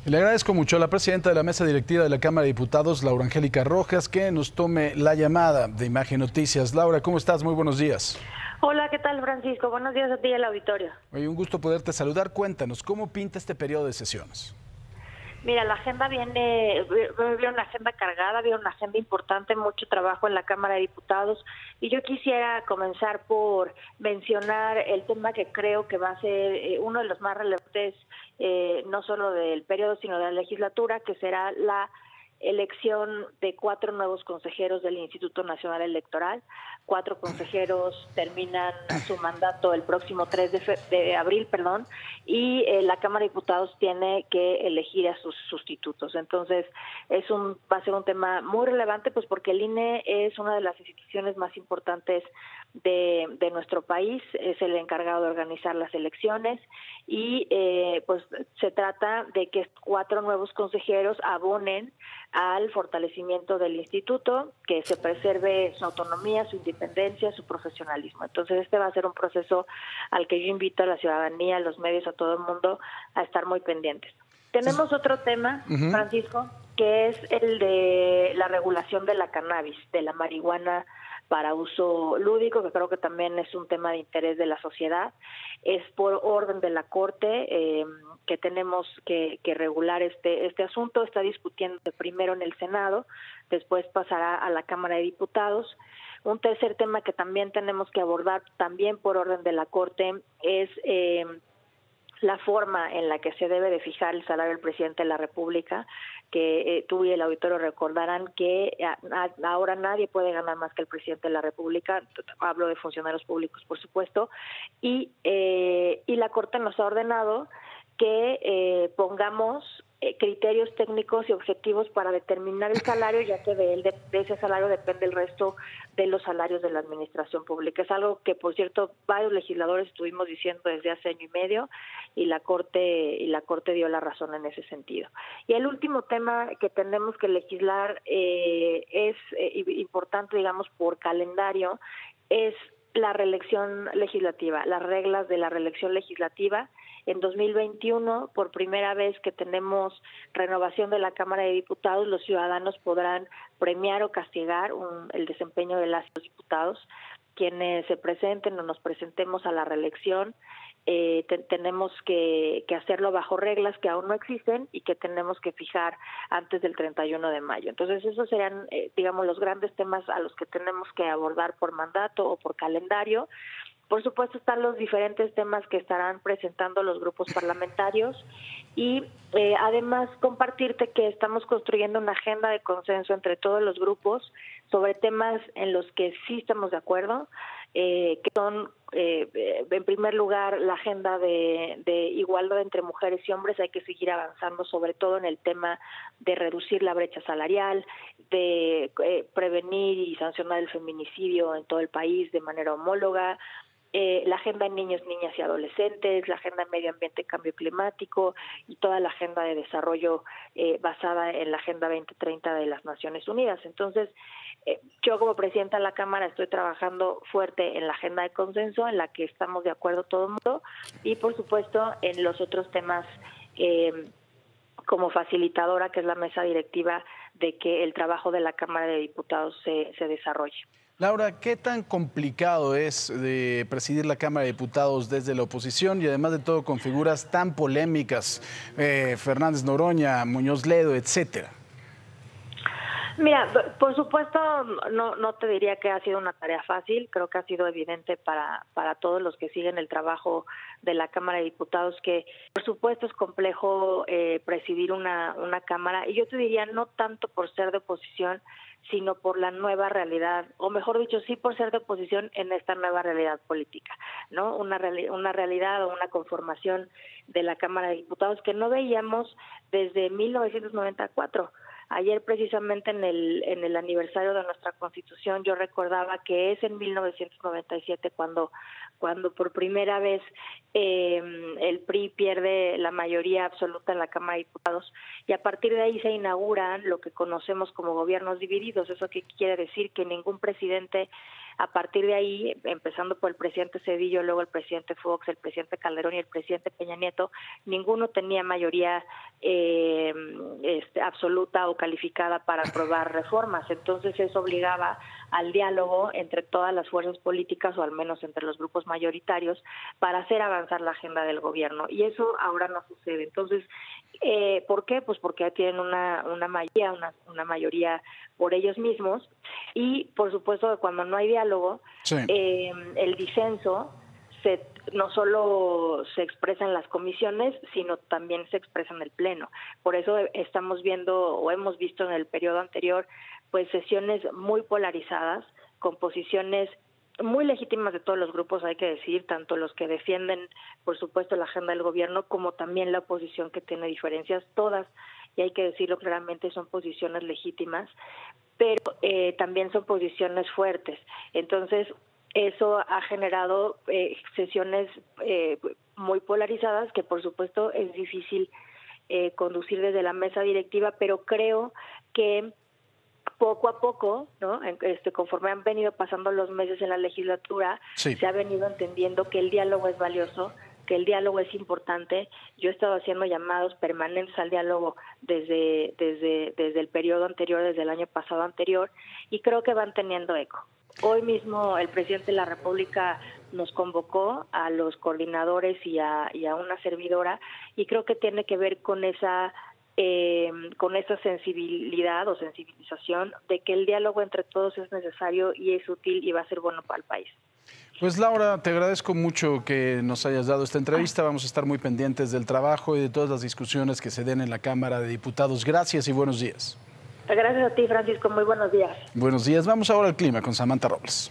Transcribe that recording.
Y le agradezco mucho a la presidenta de la mesa directiva de la Cámara de Diputados, Laura Angélica Rojas, que nos tome la llamada de Imagen Noticias. Laura, ¿cómo estás? Muy buenos días. Hola, ¿qué tal, Francisco? Buenos días a ti y al auditorio. Oye, un gusto poderte saludar. Cuéntanos, ¿cómo pinta este periodo de sesiones? Mira, la agenda viene una agenda cargada, viene una agenda importante, mucho trabajo en la Cámara de Diputados, y yo quisiera comenzar por mencionar el tema que creo que va a ser uno de los más relevantes, no solo del periodo, sino de la legislatura, que será la elección de 4 nuevos consejeros del Instituto Nacional Electoral. 4 consejeros terminan su mandato el próximo 3 de abril, y la Cámara de Diputados tiene que elegir a sus sustitutos. Entonces, va a ser un tema muy relevante, pues porque el INE es una de las instituciones más importantes de nuestro país, es el encargado de organizar las elecciones, y pues se trata de que 4 nuevos consejeros abonen al fortalecimiento del instituto, que se preserve su autonomía, su independencia, su profesionalismo. Entonces, este va a ser un proceso al que yo invito a la ciudadanía, a los medios, a todo el mundo a estar muy pendientes. Tenemos otro tema, Francisco, que es el de la regulación de la cannabis, de la marihuana para uso lúdico, que creo que también es un tema de interés de la sociedad. Es por orden de la Corte que tenemos que regular este asunto. Está discutiéndose primero en el Senado, después pasará a la Cámara de Diputados. Un tercer tema que también tenemos que abordar, también por orden de la Corte, es la forma en la que se debe de fijar el salario del presidente de la República, que tú y el auditorio recordarán que ahora nadie puede ganar más que el presidente de la República. Hablo de funcionarios públicos, por supuesto, y la Corte nos ha ordenado que pongamos criterios técnicos y objetivos para determinar el salario, ya que de ese salario depende el resto de los salarios de la administración pública. Es algo que, por cierto, varios legisladores estuvimos diciendo desde hace año y medio, y la Corte dio la razón en ese sentido. Y el último tema que tenemos que legislar es importante, digamos, por calendario, es la reelección legislativa, las reglas de la reelección legislativa. En 2021, por primera vez que tenemos renovación de la Cámara de Diputados, los ciudadanos podrán premiar o castigar el desempeño de los diputados. Quienes se presenten o nos presentemos a la reelección, tenemos que hacerlo bajo reglas que aún no existen y que tenemos que fijar antes del 31 de mayo. Entonces, esos serían, digamos, los grandes temas a los que tenemos que abordar por mandato o por calendario. Por supuesto, están los diferentes temas que estarán presentando los grupos parlamentarios, y además compartirte que estamos construyendo una agenda de consenso entre todos los grupos sobre temas en los que sí estamos de acuerdo, que son, en primer lugar, la agenda de igualdad entre mujeres y hombres. Hay que seguir avanzando, sobre todo en el tema de reducir la brecha salarial, de prevenir y sancionar el feminicidio en todo el país de manera homóloga, la agenda en niños, niñas y adolescentes, la agenda en medio ambiente y cambio climático, y toda la agenda de desarrollo basada en la Agenda 2030 de las Naciones Unidas. Entonces, yo como presidenta de la Cámara estoy trabajando fuerte en la agenda de consenso, en la que estamos de acuerdo todo el mundo, y por supuesto en los otros temas como facilitadora, que es la mesa directiva, de que el trabajo de la Cámara de Diputados se desarrolle. Laura, ¿qué tan complicado es de presidir la Cámara de Diputados desde la oposición, y además de todo con figuras tan polémicas, Fernández Noroña, Muñoz Ledo, etcétera? Mira, por supuesto, no te diría que ha sido una tarea fácil. Creo que ha sido evidente para todos los que siguen el trabajo de la Cámara de Diputados que, por supuesto, es complejo presidir una Cámara, y yo te diría no tanto por ser de oposición, sino por la nueva realidad, o mejor dicho, sí por ser de oposición en esta nueva realidad política, ¿no? Una realidad o una conformación de la Cámara de Diputados que no veíamos desde 1994. Ayer, precisamente en el aniversario de nuestra Constitución, yo recordaba que es en 1997 cuando por primera vez el PRI pierde la mayoría absoluta en la Cámara de Diputados, y a partir de ahí se inauguran lo que conocemos como gobiernos divididos. ¿Eso qué quiere decir? Que ningún presidente A partir de ahí, empezando por el presidente Zedillo, luego el presidente Fox, el presidente Calderón y el presidente Peña Nieto, ninguno tenía mayoría absoluta o calificada para aprobar reformas. Entonces eso obligaba al diálogo entre todas las fuerzas políticas, o al menos entre los grupos mayoritarios, para hacer avanzar la agenda del gobierno. Y eso ahora no sucede. Entonces, ¿por qué? Pues porque tienen una mayoría por ellos mismos. Y, por supuesto, cuando no hay diálogo, sí, el disenso no solo se expresa en las comisiones, sino también se expresa en el Pleno. Por eso estamos viendo, o hemos visto en el periodo anterior, pues sesiones muy polarizadas, con posiciones muy legítimas de todos los grupos, hay que decir, tanto los que defienden, por supuesto, la agenda del gobierno, como también la oposición, que tiene diferencias, todas, y hay que decirlo claramente, son posiciones legítimas, pero también son posiciones fuertes. Entonces, eso ha generado sesiones muy polarizadas, que por supuesto es difícil conducir desde la mesa directiva, pero creo que poco a poco, ¿no? Conforme han venido pasando los meses en la legislatura, sí, se ha venido entendiendo que el diálogo es valioso, que el diálogo es importante. Yo he estado haciendo llamados permanentes al diálogo desde el periodo anterior, desde el año pasado anterior, y creo que van teniendo eco. Hoy mismo el presidente de la República nos convocó a los coordinadores y a una servidora, y creo que tiene que ver con esa sensibilidad o sensibilización de que el diálogo entre todos es necesario y es útil y va a ser bueno para el país. Pues Laura, te agradezco mucho que nos hayas dado esta entrevista. Vamos a estar muy pendientes del trabajo y de todas las discusiones que se den en la Cámara de Diputados. Gracias y buenos días. Gracias a ti, Francisco. Muy buenos días. Buenos días. Vamos ahora al clima con Samantha Robles.